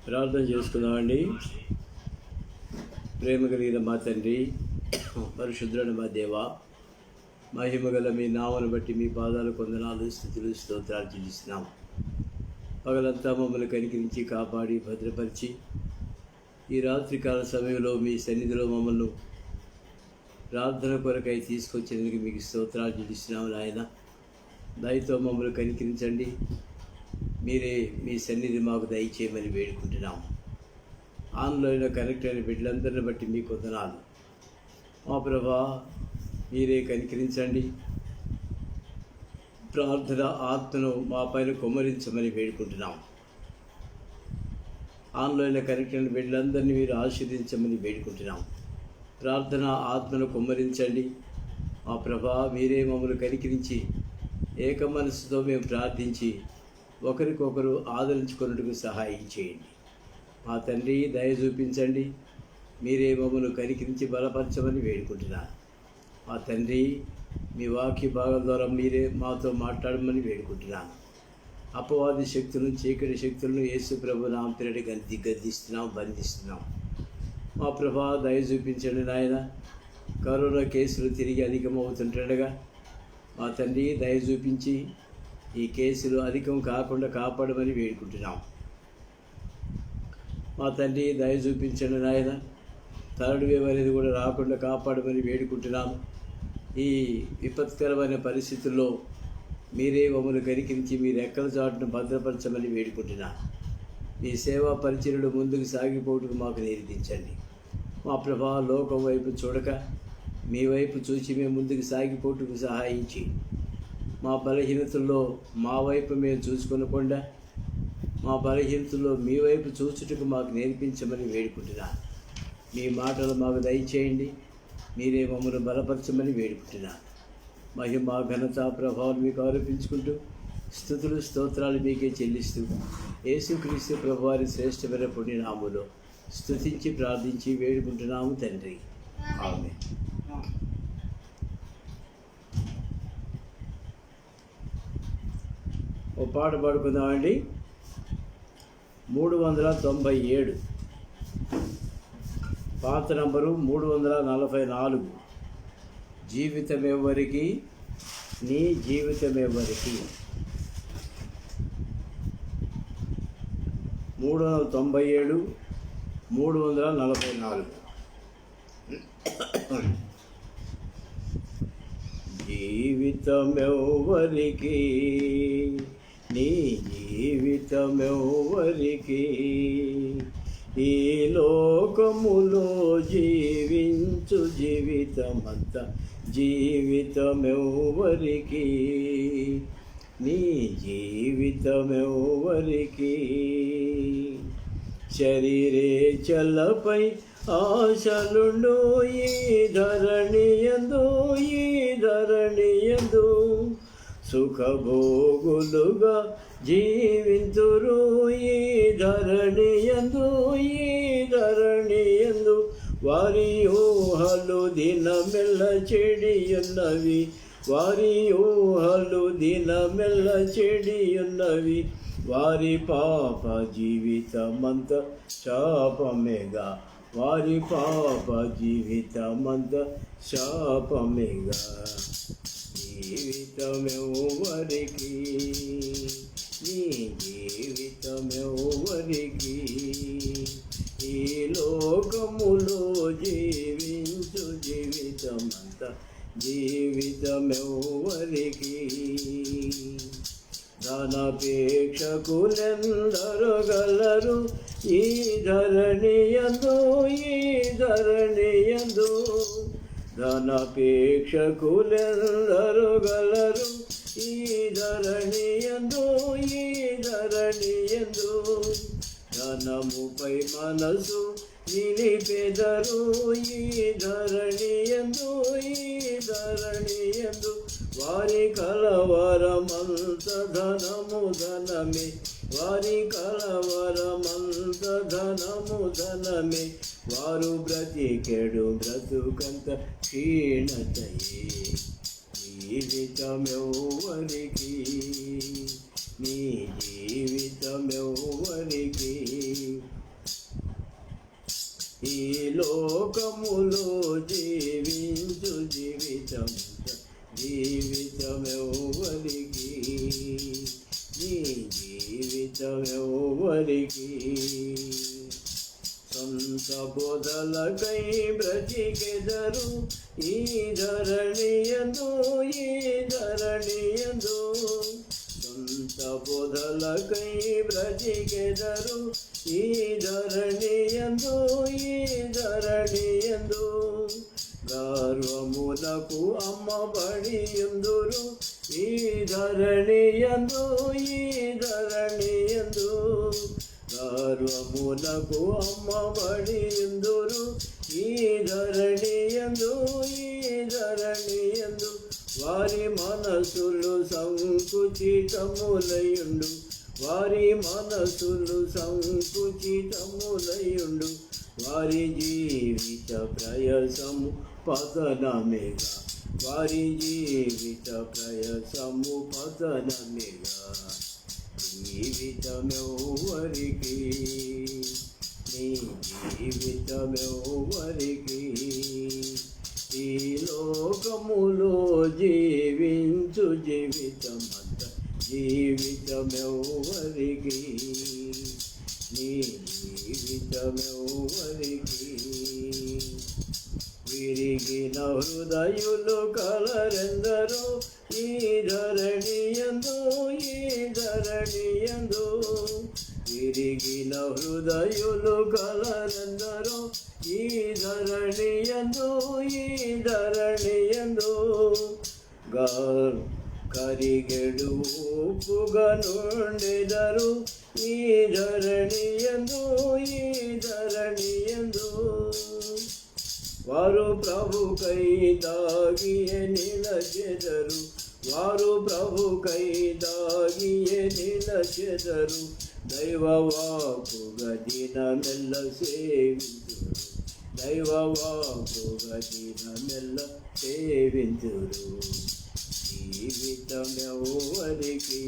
ప్రార్థన చేసుకుందామండి. ప్రేమ కలిగిన మా తండ్రి, పరిశుద్ధుడైన మా దేవ, మహిమగల మీ నామను బట్టి మీ పాదాలు కొందనాలు స్థుతులు స్తోత్రాలు చెల్లిస్తున్నాం. పగలంతా మమ్మల్ని కనికరించి కాపాడి భద్రపరిచి ఈ రాత్రికాల సమయంలో మీ సన్నిధిలో మమ్మల్ని ప్రార్థన కొరకై తీసుకొచ్చేందుకు మీకు స్తోత్రాలు చెల్లిస్తున్నాము. నాయన, దయతో మమ్మల్ని కనికరించండి. మీరే మీ సన్నిధి మాకు దయచేయమని వేడుకుంటున్నాము. ఆన్లైన్లో కనెక్ట్ అయిన బిడ్డలందరిని బట్టి మీకు వందనాలు. మా ప్రభా, మీరే కనికరించండి. ప్రార్థన ఆత్మను మా పైన కుమ్మరించమని వేడుకుంటున్నాము. ఆన్లైన్లో కనెక్ట్ అయిన బిడ్డలందరినీ మీరు ఆశీర్వదించమని వేడుకుంటున్నాము. ప్రార్థన ఆత్మను కుమ్మరించండి. మా ప్రభా, మీరే మమ్మల్ని కనికరించి ఏక మనసుతో మేము ప్రార్థించి ఒకరికొకరు ఆదరించుకున్నట్టుకు సహాయం చేయండి. మా తండ్రి, దయ చూపించండి. మీరే మమ్మల్ని కనికరించి బలపరచమని వేడుకుంటున్నాను. మా తండ్రి, మీ వాక్య భాగం ద్వారా మీరే మాతో మాట్లాడమని వేడుకుంటున్నాను. అపవాది శక్తులను, చీకటి శక్తులను యేసు ప్రభు నామమున గద్దిస్తున్నాం, బంధిస్తున్నాం. మా ప్రభా, దయ చూపించండి నాయన. కరోనా కేసులు తిరిగి అధికమవుతుండగా మా తండ్రి, దయ చూపించి ఈ కేసులు అధికం కాకుండా కాపాడమని వేడుకుంటున్నాం. మా తండ్రి, దయ చూపించండి నాయన. థర్డ్ వేవ్ అనేది కూడా రాకుండా కాపాడమని వేడుకుంటున్నాము. ఈ విపత్కరమైన పరిస్థితుల్లో మీరే మమ్మల్ని కనికరించి మీ రెక్కల చాటును భద్రపరచమని వేడుకుంటున్నాను. మీ సేవా పరిచర్యలు ముందుకు సాగిపోవటకు మాకు నేర్పించండి. మా ప్రభా, లోకం వైపు చూడక మీ వైపు చూసి మేము ముందుకు సాగిపోవటకు సహాయించి మా బలహీనతల్లో మా వైపు మేము చూసుకొనకుండా మా బలహీనతల్లో మీ వైపు చూచుటకు మాకు నేర్పించమని వేడుకుంటున్నాను. మీ మాటలు మాకు దయచేయండి. మీరే మమ్మల్ని బలపరచమని వేడుకుంటున్నాను. మహిమ, ఘనత, ప్రభావం మీకు ఆరోపించుకుంటూ స్తుతులు స్తోత్రాలు మీకే చెల్లిస్తూ యేసుక్రీస్తు ప్రభువారి శ్రేష్టమైన పుణ్యనామములో స్తుతించి ప్రార్థించి వేడుకుంటున్నాము తండ్రి. ఆమేన్. ఓ పాట పాడుకుందామండి. 397 పాత నంబరు 344. జీవితం ఎవరికి, నీ జీవితం ఎవరికి. 397 344. జీవితం ఎవరికి, నీ జీవితం ఎవరికి. ఈ లోకములో జీవించు జీవితమంతా జీవితం ఎవరికి, నీ జీవితం ఎవరికి. శరీరే చల్లపై ఆశలుండు ఈ ధరణియందు, ఈ ధరణియందు సుఖభోగులుగా జీవింతురు ఈ ధరణియందు, ఈ ధరణియందు. వారి ఊహలు దినమెల్ల చెడియున్నవి, వారి ఊహలు దినమెల్ల చెడియున్నవి. వారి పాప జీవితమంత శాపమేగా, వారి పాప జీవితమంత శాపమేగా. జీవితం ఎవరికి, నీ జీవితం ఎవరికి. ఈ లోకములో జీవించు జీవితమంతా జీవితం ఎవరికి. ధనపేక్షకులెందరు గలరు ఈ ధరణియందు, ఈ ధరణియందు. ధనపేక్షకులెందరు గలరు ఈ ధరణియందు, ఈ ధరణియందు. ధనముపై మనసు నిలిపెదరు ఈ ధరణియందు, ఈ ధరణియందు. వారి కలవరమంత ధనము ధనమే, వారి కలవరమంత ధనము ధనమే. వారు బ్రతికెడు బ్రతుకంత క్షీణతయే. జీవితమెవ్వరికి నీ జీవితమెవ్వరికి బోధలకై బ్రతికెదరు ఈ ధరణియందు సొంత బోధలకై బ్రతికెదరు ఈ ధరణియందు గర్వములకు అమ్మబడియుందురు ఈ ధరణియందు గర్వములకు అమ్మబడియుందురు ఈ ధరణియందు వారి మనసులు సంకుచితములయుండు వారి జీవిత ప్రయాసము పతనమేగా జీవితమెవ్వరికి నీ జీవితమెవ్వరికి ఈ లోకములో జీవించు జీవితమంత జీవితమెవ్వరికి నీ జీవితమెవ్వరికి విరిగిన హృదయులు కలరెందరో ఈ ధరణియందు విరిగిన హృదయులు కలరెందరో ఈ ధరణియందు కరిగెడు ఉప్పుగా నుండెదరు ఈ ధరణియందు వారు ప్రభుకై దాగియే నిలచెదరు దైవవాకుగా దినమెల్ల సేవింతురు జీవితమెవ్వరికి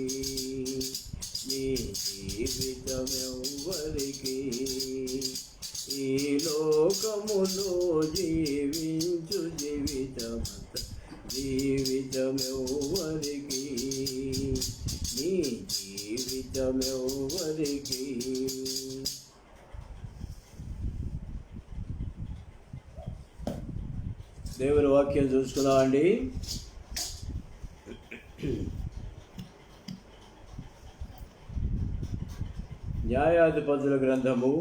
నీ జీవితమెవ్వరికి ఈ లోకములో జీవించు జీవితమెవ్వరికి నీ జీవితమెవ్వరికి దేవుని వాక్యం చూసుకున్నామండి. న్యాయాధిపతుల గ్రంథము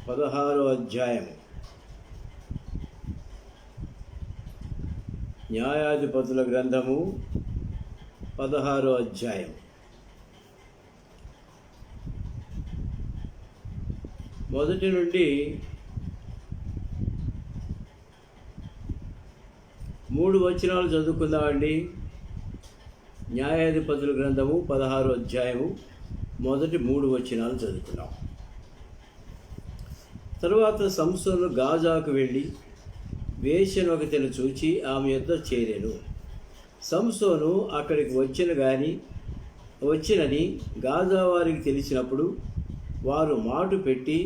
16వ అధ్యాయము. న్యాయాధిపతుల గ్రంథము 16వ అధ్యాయం. మొదటి నుండి 3 వచనాలు చదువుకుందామండి. న్యాయాధిపతుల గ్రంథము 16వ అధ్యాయము మొదటి 3 వచనాలు చదువుకున్నాం. తరువాత సంసోను గాజాకు వెళ్ళి వేశ్యనొకతిని చూచి ఆమె యొద్ద చేరెను. సంసోను అక్కడికి వచ్చినని గాజా వారికి తెలిసినప్పుడు వారు మాటు పెట్టి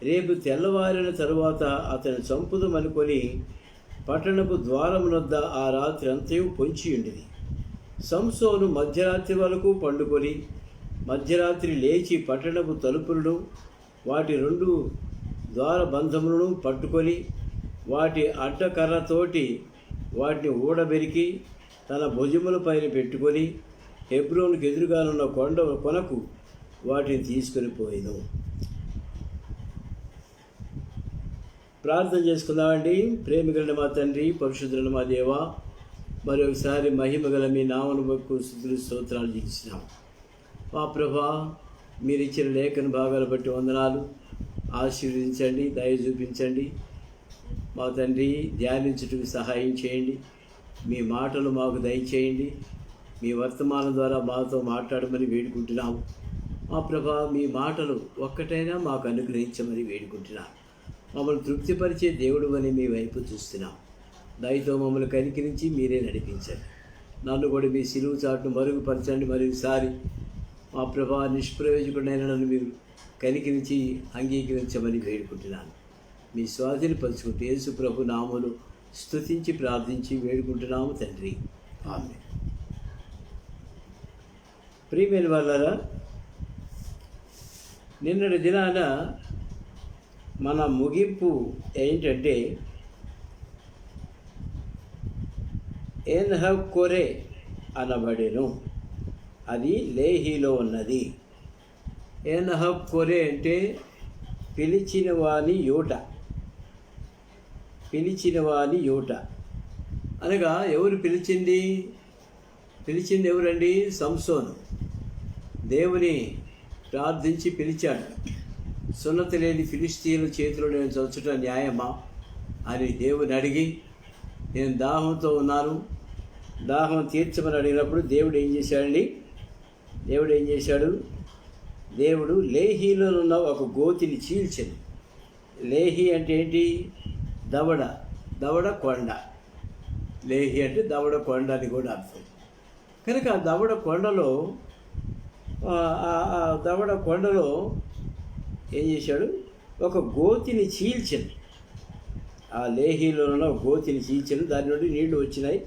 రేపు తెల్లవారిన తరువాత అతను చంపుదమనుకొని పట్టణపు ద్వారమునొద్ద ఆ రాత్రి అంతయు పొంచియుండిది. సంసోను మధ్యరాత్రి వరకు పండుకొని మధ్యరాత్రి లేచి పట్టణపు తలుపులను వాటి 2 ద్వారబంధములను పట్టుకొని వాటి అడ్డకర్రతోటి వాటిని ఊడబెరికి తన భుజముల పైన పెట్టుకొని హెబ్రోనుకు ఎదురుగానున్న కొనకు వాటిని తీసుకొని పోయిను. ప్రార్థన చేసుకుందామండి. ప్రేమిగల మా తండ్రి, పరిశుద్ధుల మా దేవ, మరొకసారి మహిమగల మీ నామను బట్టి స్తుతులు స్తోత్రాలు చేసినాం. మా ప్రభా, మీరు ఇచ్చిన లేఖన భాగాలు బట్టి వందనాలు. ఆశీర్వదించండి, దయ చూపించండి. మా తండ్రి, ధ్యానించుటకు సహాయం చేయండి. మీ మాటలు మాకు దయచేయండి. మీ వర్తమానం ద్వారా మాతో మాట్లాడమని వేడుకుంటున్నాము. మా ప్రభా, మీ మాటలు ఒక్కటైనా మాకు అనుగ్రహించమని వేడుకుంటున్నాం. మమ్మల్ని తృప్తిపరిచే దేవుడు అని మీ వైపు చూస్తున్నాం. దయతో మమ్మల్ని కనికరించి మీరే నడిపించండి. నన్ను కూడా మీ సిలువు చాటును మరుగుపరచండి. మరొకసారి మా ప్రభా, నిష్ప్రయోజకుడైన నన్ను మీరు కనికరించి అంగీకరించమని వేడుకుంటున్నాను. మీ స్వాధీన పంచుకుంటూ యేసు ప్రభు నామములో స్తుతించి ప్రార్థించి వేడుకుంటున్నాము తండ్రి, ఆమేన్. ప్రియమైన వాళ్ళారా, నిన్నటి దినాన మన ముగింపు ఏంటంటే ఎన్హక్కొరే అనబడెను. అది లేహీలో ఉన్నది. ఎన్హక్కొరే అంటే పిలిచిన వాని యూట, పిలిచిన వాని యూట అనగా ఎవరు పిలిచింది? పిలిచింది ఎవరండి? సంసోను. దేవుని ప్రార్థించి పిలిచాడు. సున్నతి లేని ఫిలిష్తీయుల చేతిలో నేను చచ్చుట న్యాయమా అని దేవుని అడిగి, నేను దాహంతో ఉన్నాను, దాహం తీర్చమని అడిగినప్పుడు దేవుడు ఏం చేశాడండి? దేవుడు లేహీలో ఉన్న ఒక గోతిని చీల్చింది. లేహి అంటే ఏంటి? దవడ కొండ. లేహి అంటే దవడ కొండ అని కూడా అర్థం. కనుక ఆ దవడ కొండలో ఏం చేశాడు? ఒక గోతిని చీల్చింది. ఆ లేహీలో ఉన్న ఒక గోతిని చీల్చాడు. దాని నుండి నీళ్లు వచ్చినాయి.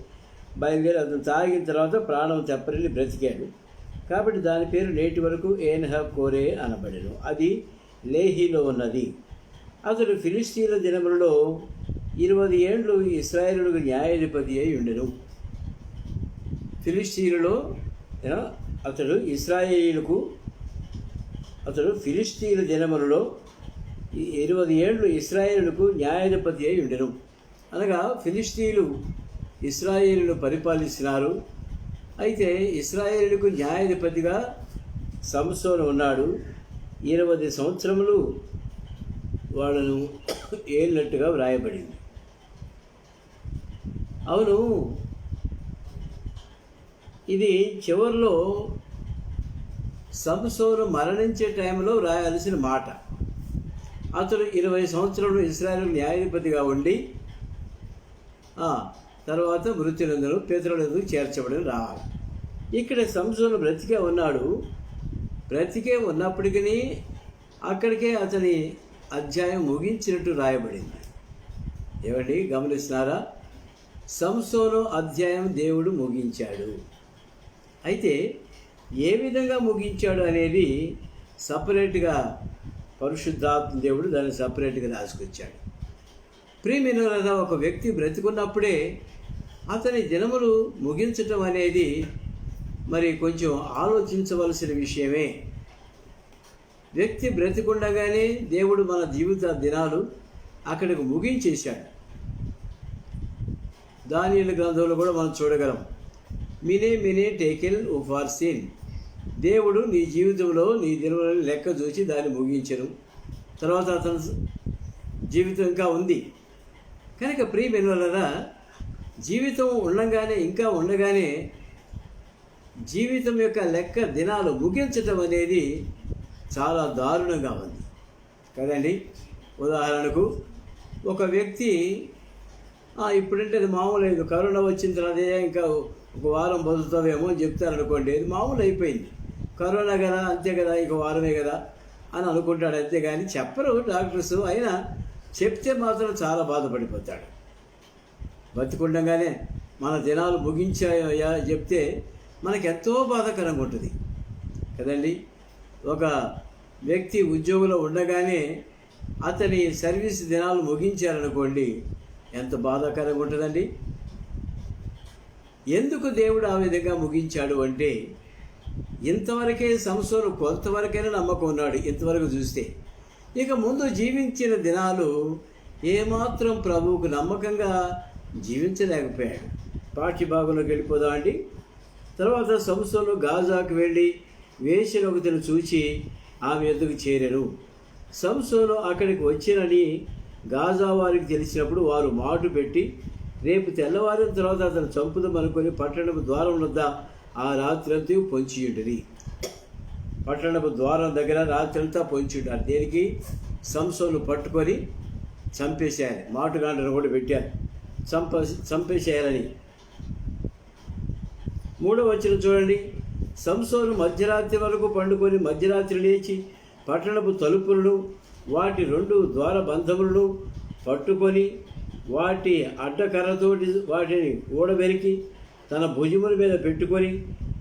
బయలుదేరి అతను తాగిన తర్వాత ప్రాణం తెప్పరిల్లి బ్రతికాడు. కాబట్టి దాని పేరు నేటి వరకు ఎన్హక్కొరే అనబడెను. అది లేహీలో ఉన్నది. అతడు ఫిలిష్తీయుల దినములలో 20 ఏండ్లు ఇశ్రాయేలుకు న్యాయాధిపతి అయి ఉండెను. ఫిలిష్తీయులలో అతడు ఫిలిష్తీయుల దినములలో 20 ఏండ్లు ఇశ్రాయేలుకు న్యాయాధిపతి అయి ఉండెను. అనగా ఫిలిష్తీయులు ఇశ్రాయేలును పరిపాలిస్తున్నారు. అయితే ఇశ్రాయేలుకు న్యాయాధిపతిగా సంసోను ఉన్నాడు. 20 సంవత్సరములు వాళ్ళను ఏలినట్టుగా వ్రాయబడింది. అవును, ఇది చివరిలో సంసోను మరణించే టైంలో రాయాల్సిన మాట. అతడు 20 సంవత్సరాలు ఇశ్రాయేలు న్యాయాధిపతిగా ఉండి తర్వాత మృత్యునందును పేతురునందు చేర్చబడి రావాలి. ఇక్కడ సంసోను బ్రతికే ఉన్నాడు. బ్రతికే ఉన్నప్పటికీ అక్కడికే అతని అధ్యాయం ముగించినట్టు రాయబడింది. ఏమండి గమనిస్తున్నారా? సంసోను అధ్యాయం దేవుడు ముగించాడు. అయితే ఏ విధంగా ముగించాడు అనేది సపరేట్గా పరిశుద్ధాత్మ దేవుడు దాన్ని సపరేట్గా రాసుకొచ్చాడు. ప్రియమైనవారా, ఒక వ్యక్తి బ్రతికున్నప్పుడే అతని దినములు ముగించటం అనేది మరి కొంచెం ఆలోచించవలసిన విషయమే. వ్యక్తి బ్రతికుండగానే దేవుడు మన జీవిత దినాలు అక్కడికి ముగించేశాడు. దానియేలు గ్రంథంలో కూడా మనం చూడగలం. మినే టేకెల్ ఫార్ సిన్. దేవుడు నీ జీవితంలో నీ దినములను లెక్క చూసి దాన్ని ముగించను. తర్వాత అతని జీవితం ఇంకా ఉంది. కనుక ప్రియమైనవారా, జీవితం ఉండగానే జీవితం యొక్క లెక్క దినాలు ముగించటం అనేది చాలా దారుణంగా ఉంది కదండి. ఉదాహరణకు ఒక వ్యక్తి ఇప్పుడంటే అది మామూలు, కరోనా వచ్చిన తర్వాత ఇంకా ఒక వారం బతుకుతావేమో అని చెప్తారనుకోండి, అది మామూలు అయిపోయింది. కరోనా కదా, అంతే కదా, ఇక వారమే కదా అని అనుకుంటాడు. అంతేగాని చెప్పరు డాక్టర్స్. అయినా చెప్తే మాత్రం చాలా బాధపడిపోతాడు. బతికుండగానే మన దినాలు ముగించాయా చెప్తే మనకి ఎంతో బాధాకరంగా ఉంటుంది కదండి. ఒక వ్యక్తి ఉద్యోగంలో ఉండగానే అతని సర్వీస్ దినాలు ముగించారనుకోండి, ఎంత బాధాకరంగా ఉంటుందండి. ఎందుకు దేవుడు ఆ విధంగా ముగించాడు అంటే, ఇంతవరకే సంసోను కొంతవరకైనా నమ్మకం ఉన్నాడు ఇంతవరకు చూస్తే. ఇక ముందు జీవించిన దినాలు ఏమాత్రం ప్రభువుకు నమ్మకంగా జీవించలేకపోయాడు. పాఠ్యభాగంలోకి వెళ్ళిపోదాం అండి. తర్వాత సంసోను గాజాకు వెళ్ళి వేశ్యనొకతిని చూచి ఆమె ఎద్దుకు చేరెను. సంసోను అక్కడికి వచ్చినని గాజా వారికి తెలిసినప్పుడు వారు మాటు పెట్టి రేపు తెల్లవారిన తర్వాత అతను చంపుదామనుకొని పట్టణపు ద్వారం వద్ద ఆ రాత్రంతా పొంచియుండిరి. పట్టణపు ద్వారం దగ్గర రాత్రంతా పొంచియుంటారు. దేనికి? సంసోను పట్టుకొని చంపేసేయాలి. మాటుగాండను కూడా పెట్టారు, చంపేసేయాలని. 3వ వచనం చూడండి. సంసోను మధ్యరాత్రి వరకు పండుకొని మధ్యరాత్రి లేచి పట్టణపు తలుపులను వాటి 2 ద్వారబంధములను పట్టుకొని వాటి అడ్డకర్రతోటి వాటిని ఊడబెరికి తన భుజముల మీద పెట్టుకొని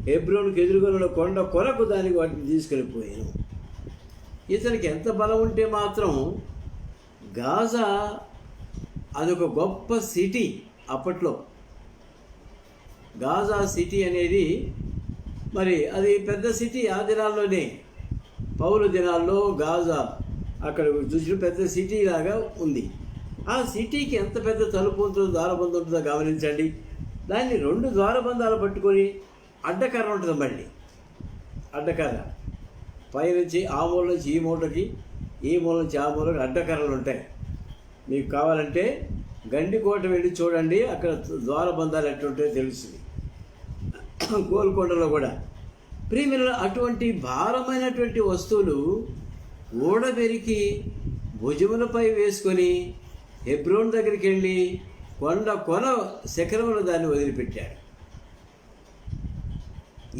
హెబ్రోనుకు ఎదురుగొన్న కొండ కొరకు దానికి వాటిని తీసుకెళ్ళిపోయాను. ఇతనికి ఎంత బలం ఉంటే మాత్రం గాజా అదొక గొప్ప సిటీ. అప్పట్లో గాజా సిటీ అనేది మరి అది పెద్ద సిటీ. ఆ దినాల్లోనే పౌలు దినాల్లో గాజా అక్కడ చూసిన పెద్ద సిటీ లాగా ఉంది. ఆ సిటీకి ఎంత పెద్ద తలుపు ఉంటుందో, ద్వారబంధం ఉంటుందో గమనించండి. దాన్ని 2 ద్వారబంధాలు పట్టుకొని అడ్డకర్ర ఉంటుంది. మళ్ళీ అడ్డకర్ర పైనుంచి ఆ మూల నుంచి ఈ మూలకి, ఈ మూల నుంచి ఆ మూలకి అడ్డకర్రలు ఉంటాయి. మీకు కావాలంటే గండికోట వెళ్ళి చూడండి, అక్కడ ద్వారబంధాలు ఎట్లుంటాయో తెలుస్తుంది. గోల్కొండలో కూడా ప్రియమైన అటువంటి భారమైనటువంటి వస్తువులు ఊడబెరికి భుజములపై వేసుకొని హెబ్రోన్ దగ్గరికి వెళ్ళి కొన శిఖరంలో దాన్ని వదిలిపెట్టాడు.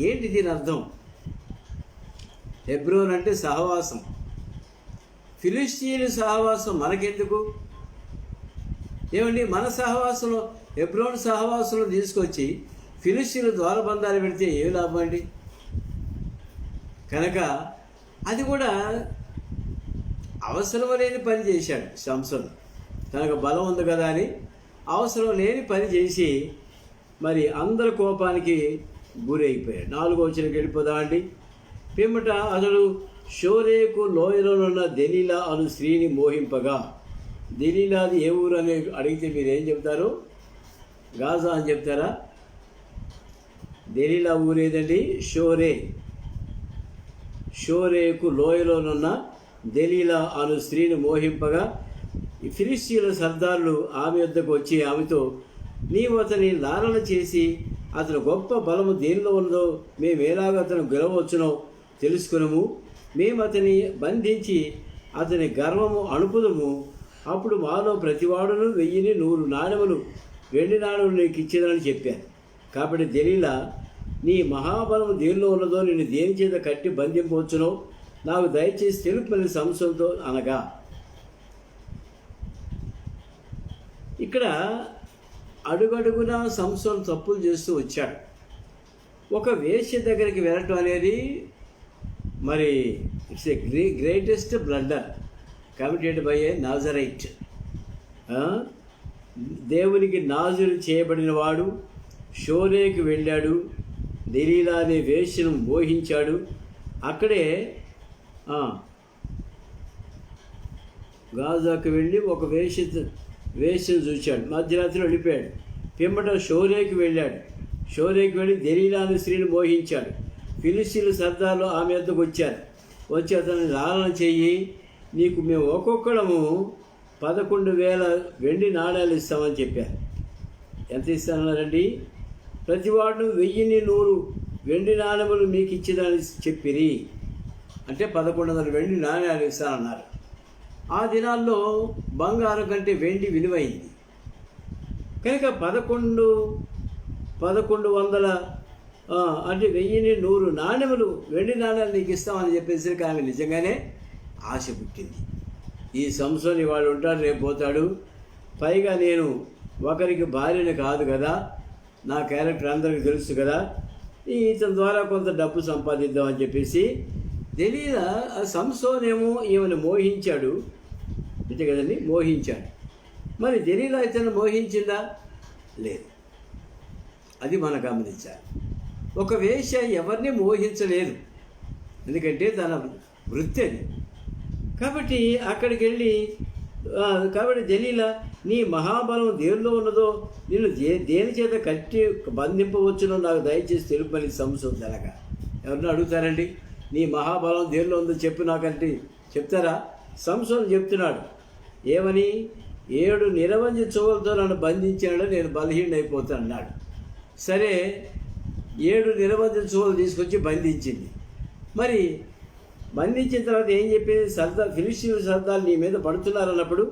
ఏంటి దీని అర్థం? హెబ్రోన్ అంటే సహవాసం. ఫిలిష్తీయుల సహవాసం మనకెందుకు? ఏమండి, మన సహవాసంలో హెబ్రోన్ సహవాసంలో తీసుకొచ్చి ఫిలిష్తీయుల ద్వారబంధాలు పెడితే ఏమి లాభం అండి? కనుక అది కూడా అవసరం లేని పని చేశాడు సంసోను. తనకు బలం ఉంది కదా అని అవసరం లేని పని చేసి మరి అందరి కోపానికి గురైపోయాడు. 4వ వచనంకి వెళ్ళిపోదామండి. పిమ్మట అతడు షోరేకు లోయలోనున్న దెలీలా అను స్త్రీని మోహింపగా, దెలీలాది ఏ ఊరు అని అడిగితే మీరు ఏం చెప్తారు? గాజా అని చెప్తారా? దెలీలా ఊరేదండి? షోరేకు లోయలోనున్న దెలీలా అను స్త్రీని మోహింపగా ఫిలిష్తీయుల సర్దారులు ఆమె వద్దకు వచ్చి ఆమెతో, నీవు అతని లాలన చేసి అతను గొప్ప బలము దేనిలో ఉన్నదో మేము ఎలాగ అతను గెలవచ్చునో తెలుసుకునము. మేము అతని బంధించి అతని గర్వము అణుపుదము. అప్పుడు మాలో ప్రతివాడును 1000 నాణెములు వెండి నాణెములు నీకు ఇచ్చేదని చెప్పాను. కాబట్టి దెలీలా, నీ మహాబలము దేనిలో ఉన్నదో నేను దేని చేత కట్టి బంధింపవచ్చునో నాకు దయచేసి తెలుపని సంశయంతో అనగా, ఇక్కడ అడుగడుగునా సంసోను తప్పులు చేస్తూ వచ్చాడు. ఒక వేశ్య దగ్గరికి వెళ్ళటం అనేది మరి it's a greatest blunder committed by a Nazarite. దేవునికి నాజరు చేయబడిన వాడు షోరేకి వెళ్ళాడు, దెలీలా అనే వేశ్యను మోహించాడు. అక్కడే గాజాకు వెళ్ళి ఒక వేశ్యను చూశాడు. మధ్యరాత్రి వెళ్ళిపోయాడు. పిమ్మట షోరేకి వెళ్ళాడు. షోరేకి వెళ్ళి దెలీలా అనే స్త్రీని మోహించాడు. ఫిలిష్తీయుల సర్దార్లు ఆమె వద్దకు వచ్చి అతన్ని లాలన చెయ్యి, నీకు మేము ఒక్కొక్కడము 11,000 వెండి నాణ్యాలు ఇస్తామని చెప్పారు. ఎంత ఇస్తానన్నారండి? ప్రతివాడు 1,100 వెండి నాణ్యములు మీకు ఇచ్చేదాన్ని చెప్పిరి. అంటే 1100 వెండి నాణ్యాలు ఇస్తానన్నారు. ఆ దినాల్లో బంగారం కంటే వెండి విలువైంది కనుక 1100 అంటే 1,100 నాణ్యములు వెండి నాణ్యాలు నీకు ఇస్తామని చెప్పేసరికి ఆమె నిజంగానే ఆశ పుట్టింది. ఈ సంసోను వాడు ఉంటాడు, రేపు పోతాడు, పైగా నేను ఒకరికి భార్యని కాదు కదా, నా క్యారెక్టర్ అందరికీ తెలుసు కదా, ఇతని ద్వారా కొంత డబ్బు సంపాదిద్దామని చెప్పేసి దెలీలా సంసోనేమో ఈమెను మోహించాడు. అంతే కదండి, మోహించాడు. మరి దెలీలా ఇతను మోహించిందా? లేదు. అది మనం గమనించాలి. ఒక వేశ్య ఎవరిని మోహించలేదు, ఎందుకంటే తన వృత్తి అది. కాబట్టి అక్కడికి వెళ్ళి కాబట్టి దెలీలా, నీ మహాబలం దేనిలో ఉన్నదో నేను దేని చేత కట్టి బంధింపవచ్చునో నాకు దయచేసి తెలుపని సంసోను అనగా, ఎవరిని అడుగుతారండి? నీ మహాబలం దేనిలో ఉందో చెప్పు నాకంటే చెప్తారా? సంసోను చెప్తున్నాడు ఏమని? 7 నిరవంజి చువ్వలతో నన్ను బంధించాడు, నేను బలహీనైపోతాను అన్నాడు. సరే, 7 నిరవంజి చువ్వలు తీసుకొచ్చి బంధించింది. మరి బంధించిన తర్వాత ఏం చెప్పింది? ఫిలిష్తీయుల సర్దార్లు నీ మీద పడుతున్నారన్నప్పుడు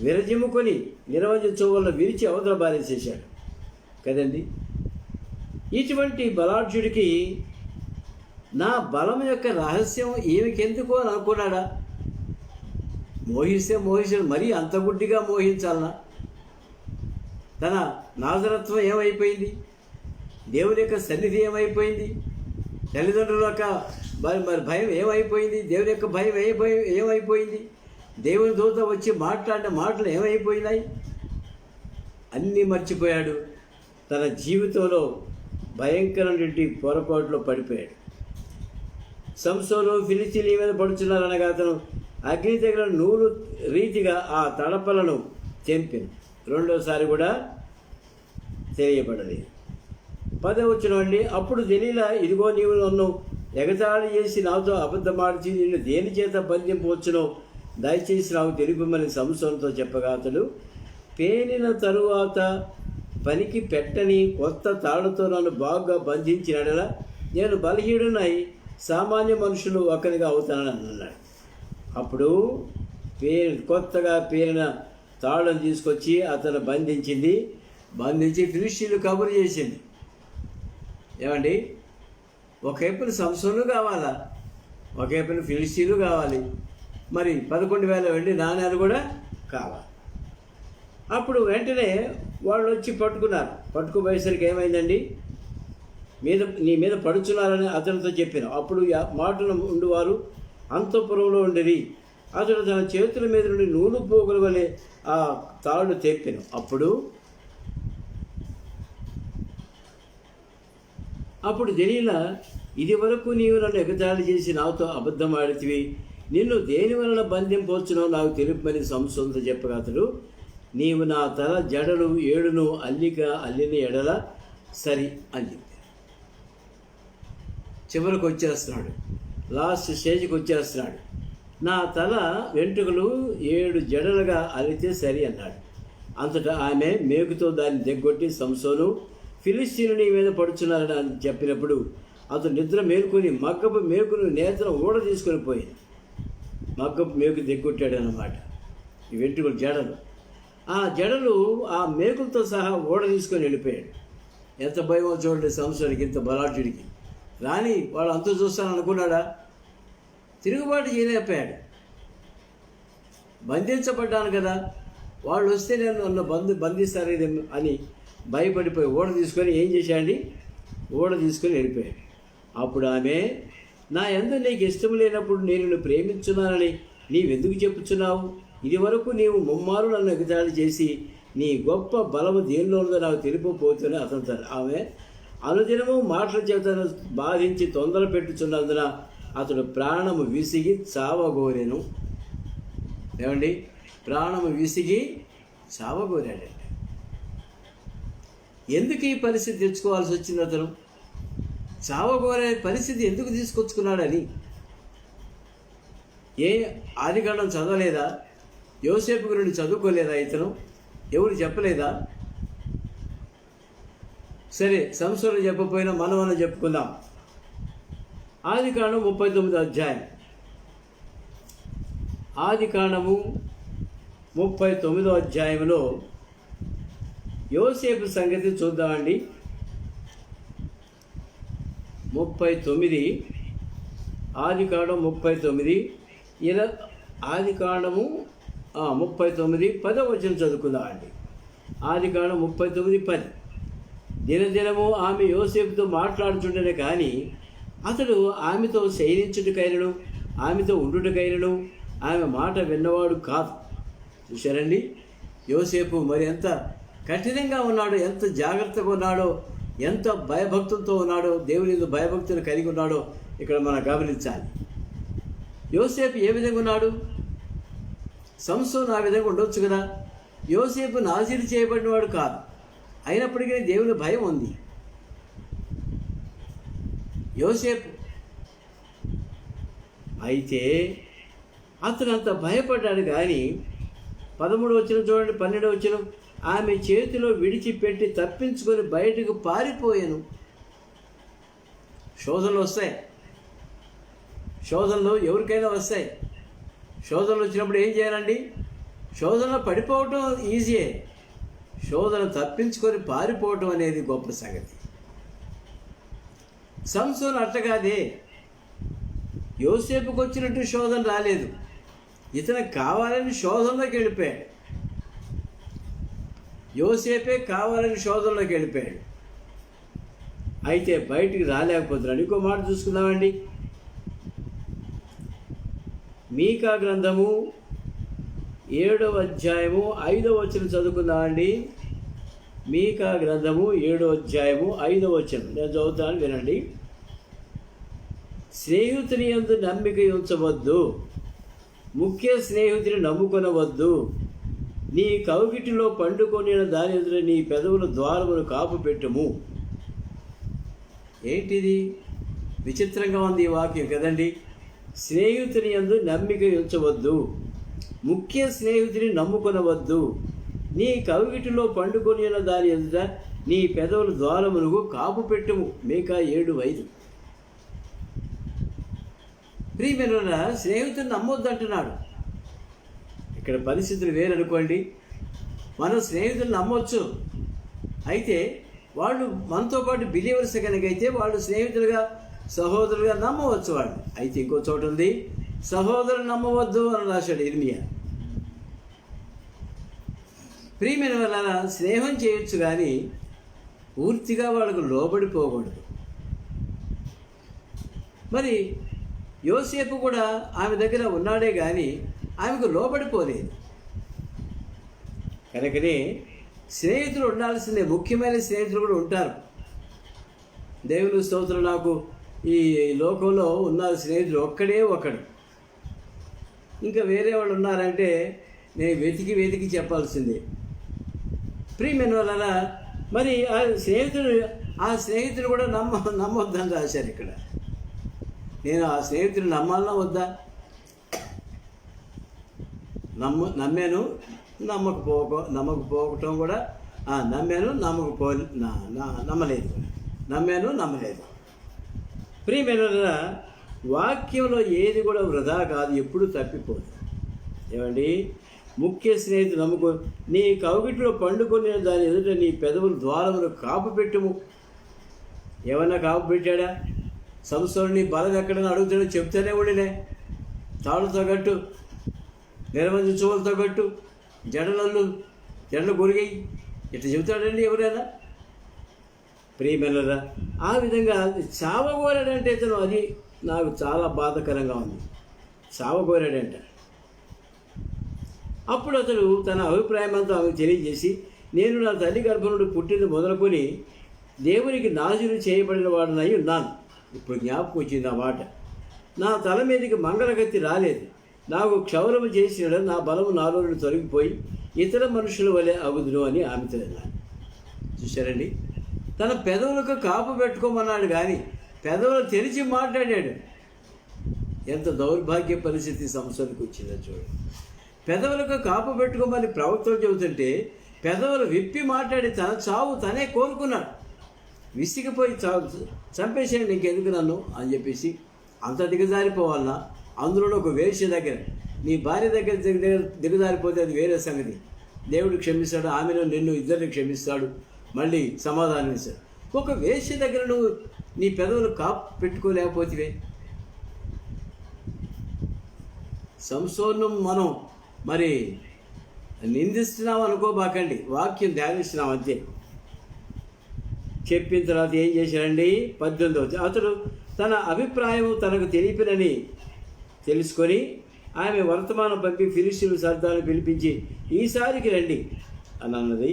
విరజిమ్ముకొని నిరవంజి చువ్వలను విరిచి అవతల బారేసేశాడు కదండి. ఇటువంటి బలాఢ్యుడికి నా బలం యొక్క రహస్యం ఈమెకెందుకో అని అనుకున్నాడా? మోహించాడు, మరీ అంత గుడ్డిగా మోహించాలనా? తన నాజరత్వం ఏమైపోయింది? దేవుని యొక్క సన్నిధి ఏమైపోయింది? తల్లిదండ్రుల యొక్క మరి భయం ఏమైపోయింది? దేవుని యొక్క భయం ఏమైపోయింది? దేవుని దూత వచ్చి మాట్లాడిన మాటలు ఏమైపోయినాయి? అన్నీ మర్చిపోయాడు. తన జీవితంలో భయంకరమైన పొరపాటులో పడిపోయాడు. సంసోను ఫిలిస్తీయుల మీద పడుచున్నారనగా అతను అగ్ని దగ్గర నూలు రీతిగా ఆ తడపలను తెంపిన. రెండోసారి కూడా తెలియబడలేదు. 10వ వచనం అండి. అప్పుడు దెలీలా, ఇదిగో నీవు నన్ను ఎగతాళి చేసి నాతో అబద్ధమాడిచి నిన్ను దేని చేత బంధింపవచ్చునో దయచేసి నాకు తెలిపమని సంసోనుతో చెప్పగా అతడు, పేనిన తరువాత పనికి పెట్టని కొత్త తాడుతో నన్ను బాగా బంధించినడలా నేను బలహీనునై సామాన్య మనుషులు ఒకరిగా అవుతానని అన్నాడు. అప్పుడు కొత్తగా పేరిన తాళ్ళను తీసుకొచ్చి అతను బంధించి ఫిలిష్తీయులు కబురు చేసింది. ఏమండి, ఒకవైపున సంసోను కావాలా, ఒకవైపున ఫిలిష్తీయులు కావాలి, మరి 11,000 వెండి నాణ్యాలు కూడా కావాలి. అప్పుడు వెంటనే వాళ్ళు వచ్చి పట్టుకుపోయేసరికి ఏమైందండి, నీ మీద పడుచున్నారని అతనితో చెప్పిన. అప్పుడు మాటలు ఉండువారు అంతఃపురంలో ఉండేది. అతడు తన చేతుల మీద నుండి నూలు పోగుల వలె ఆ తాడు తెప్పాను. అప్పుడు దెలీలా, ఇది వరకు నీవు నన్ను ఎగతాళి చేసి నాతో అబద్ధం ఆడితివి, నిన్ను దేని వలన బంధింపవచ్చునో నాకు తెలుపమని సంసోనుతో చెప్పగా అతడు, నీవు నా తల జడలు 7 అల్లిన ఎడల సరి అని చెప్పాడు. చివరికి వచ్చేస్తున్నాడు, లాస్ట్ స్టేజ్కి వచ్చేస్తున్నాడు. నా తల వెంట్రుకలు 7 జడలుగా అల్లితే సరి అన్నాడు. అంతటా ఆమె మేకుతో దాన్ని దిగ్గొట్టి, సంసోను, ఫిలిష్తీయులు నీ మీద పడుచున్నారని అని చెప్పినప్పుడు అతను నిద్ర మేలుకొని మగ్గపు మేకును నేత్రం ఊడ తీసుకొని పోయింది. మగ్గపు మేకు దిగ్గొట్టాడు అన్నమాట. ఈ వెంట్రుకలు జడలు, ఆ జడలు ఆ మేకులతో సహా ఊడ తీసుకొని వెళ్ళిపోయాడు. ఎంత భయమో చూడండి సంసోనుకి, ఇంత బలాఢ్యుడికి. రాని వాడు అంతా చూస్తాను అనుకున్నాడా? తిరుగుబాటు చేయలేకపోయాడు. బంధించబడ్డాను కదా, వాళ్ళు వస్తే నన్ను బంధిస్తారు అని భయపడిపోయి ఓడ తీసుకొని ఏం చేశాండి, ఓడ తీసుకొని వెళ్ళిపోయాడు. అప్పుడు ఆమె, నా యందు నీకు ఇష్టం లేనప్పుడు నేను నిన్ను ప్రేమించున్నానని నీవెందుకు చెప్పుచున్నావు? ఇది వరకు నీవు ముమ్మారు నన్ను ఎగతాళి చేసి నీ గొప్ప బలము దేనిలో ఉందో నాకు తెలిపపోతూనే అతను. ఆమె అనుదినము మాటల చేతను బాధించి తొందర పెట్టుచున్నందున అతడు ప్రాణము విసిగి చావగోరెను. ఏమండి, ప్రాణము విసిగి చావగోరాడండి. ఎందుకు ఈ పరిస్థితి తెచ్చుకోవాల్సి వచ్చింది? అతను చావగోరే పరిస్థితి ఎందుకు తీసుకొచ్చుకున్నాడని. ఆదికాండం చదవలేదా? యోసేపు గురించి చదువుకోలేదా? ఇతను ఎవరు చెప్పలేదా? సరే, సంసోను చెప్పపోయినా మనం చెప్పుకుందాం. ఆదికాండం 39వ అధ్యాయం. ఆదికాండము 39వ అధ్యాయంలో యోసేపు సంగతి చూద్దామండి. 39, ఆదికాండం 39, ఆదికాండము 39 10వ వచనం చదువుకుందామండి. ఆదికాండం 39:10. దినదినము ఆమె యోసేపుతో మాట్లాడుచుండేనే కానీ అతడు ఆమెతో శయనించుటకైనను ఆమెతో ఉండుటకైనను ఆమె మాట విన్నవాడు కాదు. చూశారండి, యోసేపు మరి ఎంత కఠినంగా ఉన్నాడో, ఎంత జాగ్రత్తగా ఉన్నాడో, ఎంత భయభక్తులతో ఉన్నాడో, దేవుని మీద భయభక్తులు కలిగి ఉన్నాడో ఇక్కడ మనం గమనించాలి. యోసేపు ఏ విధంగా ఉన్నాడు? సంసోను ఆ విధంగా ఉండొచ్చు కదా. యోసేపు నాజీరు చేయబడినవాడు కాదు, అయినప్పటికీ దేవుని భయం ఉంది. యోసేపు అయితే అతను అంత భయపడ్డాడు. కానీ 13వ వచనం చూడండి, 12వ వచనం, ఆమె చేతిలో విడిచిపెట్టి తప్పించుకొని బయటకు పారిపోయాను. శోధనలు వస్తాయి, శోధనలు ఎవరికైనా వస్తాయి. శోధనలు వచ్చినప్పుడు ఏం చేయాలండి? శోధనలో పడిపోవటం ఈజీయే, శోధన తప్పించుకొని పారిపోవటం అనేది గొప్ప సంగతి. సంసోను అట్టగాదే, యోసేపుకు వచ్చినట్టు శోధన రాలేదు, ఇతనికి కావాలని శోధనలోకి వెళ్ళిపోయాడు. యోసేపే కావాలని శోధనలోకి వెళ్ళిపోయాడు. అయితే బయటికి రాలేకపోతున్నాడు. ఇంకో మాట చూసుకుందామండి. మీకా గ్రంథము 7వ అధ్యాయము 5వ వచనం చదువుకుందామండి. మీకా గ్రంథము 7వ అధ్యాయము 5వ వచనం నేను చదువుతాను, వినండి. స్నేహితుని యందు నమ్మిక ఉంచవద్దు, ముఖ్య స్నేహితుని నమ్ముకొనవద్దు. నీ కౌగిటిలో పండుకొని దాని ఎదుట నీ పెదవుల ద్వారమును కాపు పెట్టుము. ఏంటిది? విచిత్రంగా ఉంది ఈ వాక్యం కదండి. స్నేహితుని యందు నమ్మిక ఉంచవద్దు, ముఖ్య స్నేహితుని నమ్ముకొనవద్దు. నీ కౌగిటిలో పండుకొని దాని ఎదుట నీ పెదవుల ద్వారమునకు కాపు పెట్టుము. మీకా 7:5. ప్రియమైన స్నేహితుని నమ్మొద్దంటున్నాడు. ఇక్కడ పరిస్థితులు వేరనుకోండి. మనం స్నేహితులు నమ్మొచ్చు, అయితే వాళ్ళు మనతో పాటు బిలీవర్స్ కనుకైతే వాళ్ళు స్నేహితులుగా సహోదరులుగా నమ్మవచ్చు వాళ్ళు. అయితే ఇంకో చోట ఉంది, సహోదరులు నమ్మవద్దు అని రాశాడు ఇర్మియా. ప్రియమైన వల్ల స్నేహం చేయొచ్చు కానీ పూర్తిగా వాళ్ళకు లోబడిపోకూడదు. మరి యోసేపు కూడా ఆమె దగ్గర ఉన్నాడే కానీ ఆమెకు లోబడిపోలేదు. కనుకనే స్నేహితులు ఉండాల్సిందే, ముఖ్యమైన స్నేహితులు కూడా ఉంటారు. దేవుని స్తోత్రం. నాకు ఈ లోకంలో ఉన్న స్నేహితుడు ఒక్కడే ఒకడు, ఇంకా వేరే వాళ్ళు ఉన్నారంటే నేను వెతికి చెప్పాల్సిందే. ప్రియమైన వల్ల మరి ఆ స్నేహితుడు కూడా నమ్మొద్దని రాశారు ఇక్కడ. నేను ఆ స్నేహితుడు నమ్మాలన్నా వద్దా? నమ్మాను, నమ్మకపోవటం కూడా నమ్మాను, నమ్మలేదు. ప్రియమైన వాక్యంలో ఏది కూడా వృధా కాదు, ఎప్పుడు తప్పిపోదు. ఏమండి? ముఖ్య స్నేహితుడు నమ్ముకో. నీ కౌగిట్లో పండుకొని దాని ఎదుట నీ పెదవుల ద్వారమును కాపు పెట్టుము. ఏమన్నా కాపు పెట్టాడా? సంసోనుని బలం ఎక్కడైనా అడుగుతాడో చెప్తూనే ఉండినే. తాడుతో కట్టు, నిరమంది చువ్వలతో కట్టు, జడలు గొరిగాయి, ఇట్లా చెబుతాడండి ఎవరైనా? ప్రియమెల్లరా, ఆ విధంగా చావగోరాడంటే ఇతను, అది నాకు చాలా బాధాకరంగా ఉంది. చావగోరాడంట. అప్పుడు అతడు తన అభిప్రాయం అంతా ఆమెకు తెలియజేసి, నేను నా తల్లి గర్భం నుండి పుట్టింది మొదలుకొని దేవునికి నాజురు చేయబడిన వాడినై ఉన్నాను. ఇప్పుడు జ్ఞాపకం వచ్చింది ఆ మాట. నా తల మీదకి మంగళగత్తి రాలేదు. నాకు క్షౌరము చేసిన నా బలము నాలో నుండి తొలగిపోయి ఇతర మనుషుల వలె అగుదును అని ఆమెతో అన్నాడు. చూశారండి? తన పెదవులకు కాపు పెట్టుకోమన్నాడు కానీ పెదవులు తెరిచి మాట్లాడాడు. ఎంత దౌర్భాగ్య పరిస్థితి సంస్థలకు వచ్చిందో చూడండి. పెదవులకు కాపు పెట్టుకోమని ప్రవక్తలు చెబుతుంటే పెదవులు విప్పి మాట్లాడి తన చావు తనే కోరుకున్నాడు. విసిగిపోయి చంపేసేయండి, ఇంకెందుకు నన్ను అని చెప్పేసి అంత దిగజారిపోవాలన్నా, అందులో ఒక వేశ్య దగ్గర, నీ భార్య దగ్గర దిగజారిపోతే అది వేరే సంగతి. దేవుడు క్షమిస్తాడు, ఆమెను నిన్ను ఇద్దరిని క్షమిస్తాడు, మళ్ళీ సమాధానం ఇస్తాడు. ఒక వేశ్య దగ్గర నువ్వు నీ పెదవులు కాపు పెట్టుకోలేకపోతే సంసోను మనం మరి నిందిస్తున్నాం అనుకోబాకండి, వాక్యం ధ్యానిస్తున్నాం అంతే. చెప్పిన తర్వాత ఏం చేశాడండి? 18వ అతడు తన అభిప్రాయం తనకు తెలిపినని తెలుసుకొని ఆమె వర్తమానం పంపి ఫిలిష్తీయుల సర్దారుని పిలిపించి ఈసారికి రండి అని అన్నది.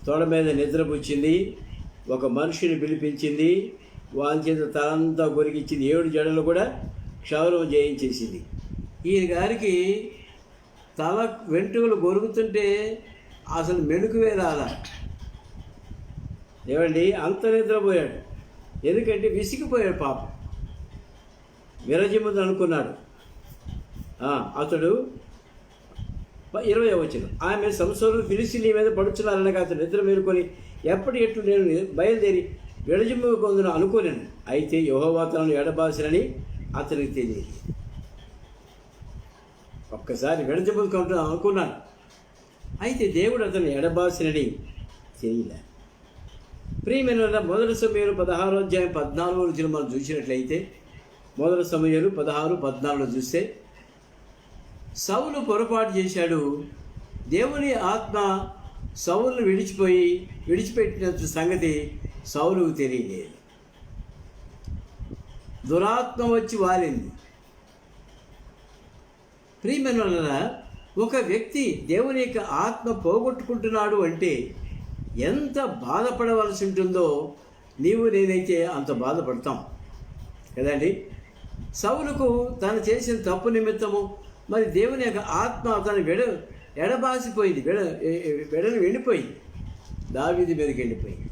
తోడ మీద నిద్రపుచ్చింది, ఒక మనిషిని పిలిపించింది, వాని చేత తలంతా కొరికిచ్చింది, 7 జడలు కూడా క్షౌరం చేయించేసింది. ఈయన గారికి తల వెంట్రుకలు గొరుగుతుంటే అసలు మెలుకువే రాలా. ఏమండి? అంత నిద్రపోయాడు. ఎందుకంటే విసిగిపోయాడు పాపం, విరజిమ్ముది అనుకున్నాడు. అతడు 20వ వచనం, ఆమె సంసోను ఫిలిష్తీయుల మీద పడుచున్నారనగా అతడు నిద్ర మేలుకొని ఎట్లు నేను బయలుదేరి విరజిమ్ము కొందును అనుకోలేను. అయితే యెహోవా తనను ఎడబాసినని అతనికి తెలియదు. ఒక్కసారి విడజిమ్ముకుంటూ అనుకున్నాను, అయితే దేవుడు అతను ఎడబాసినని తెలియలే. ప్రియమైన మొదటి సమయాలు 16వ అధ్యాయం 14వ వచనం మనం చూసినట్లయితే, మొదటి సమయాలు 16-14 చూస్తే సౌలు పొరపాటు చేశాడు. దేవుని ఆత్మ సౌలును విడిచిపెట్టిన సంగతి సౌలుకు తెలియలేదు. దురాత్మ వచ్చి వాలింది. ప్రియమైన వాళ్ళ ఒక వ్యక్తి దేవుని యొక్క ఆత్మ పోగొట్టుకుంటున్నాడు అంటే ఎంత బాధపడవలసి ఉంటుందో నీవు నేనైతే అంత బాధపడతాం కదండి. సౌలుకు తను చేసిన తప్పు నిమిత్తము మరి దేవుని యొక్క ఆత్మ తను ఎడబాసిపోయింది, వెడను వెళ్ళిపోయింది, దావీదు మీదకి వెళ్ళిపోయింది.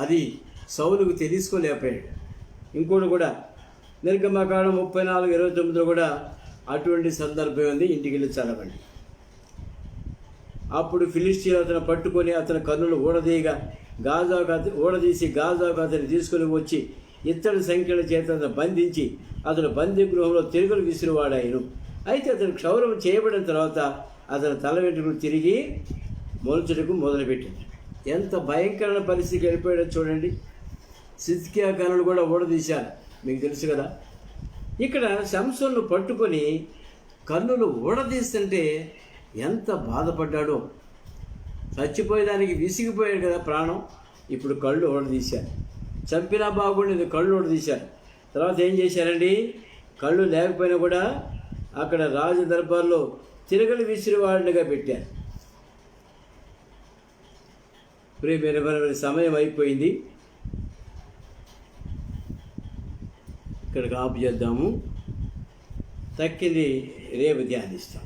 అది సౌలుకు తెలుసుకోలేకపోయాడు. ఇంకోటి కూడా నిర్గమకాండం 34:29 కూడా అటువంటి సందర్భం ఉంది. ఇంటికి వెళ్ళి చదవండి. అప్పుడు ఫిలిష్తీయులు అతను పట్టుకొని అతని కన్నులు ఊడదీసి గాజాకు అతన్ని తీసుకొని వచ్చి ఇత్తడి సంఖ్యల చేత అతను బంధించి అతను బందీ గృహంలో తిరుగులు విసిరివాడాయను. అయితే అతను క్షౌరం చేయబడిన తర్వాత అతని తల వెంట్రుకలు తిరిగి మొలచుటకు మొదలుపెట్టింది. ఎంత భయంకరమైన పరిస్థితికి వెళ్ళిపోయాడో చూడండి. సిద్కియా కన్నులు కూడా ఊడదీశారు, మీకు తెలుసు కదా. ఇక్కడ సంసోన్ను పట్టుకొని కన్నులు ఊడదీస్తుంటే ఎంత బాధపడ్డాడో. చచ్చిపోయేదానికి విసిగిపోయాడు కదా ప్రాణం. ఇప్పుడు కళ్ళు ఊడదీశారు. చంపినా బాగుండేది, కళ్ళు ఊడదీశారు. తర్వాత ఏం చేశారండి, కళ్ళు లేకపోయినా కూడా అక్కడ రాజు దర్బార్లో తిరగలి విసిరివాడిగా పెట్టారు. ప్రియమైన సమయం అయిపోయింది, ఇక్కడికి ఆపు చేద్దాము. తక్కింది రేపు ధ్యానిస్తాం.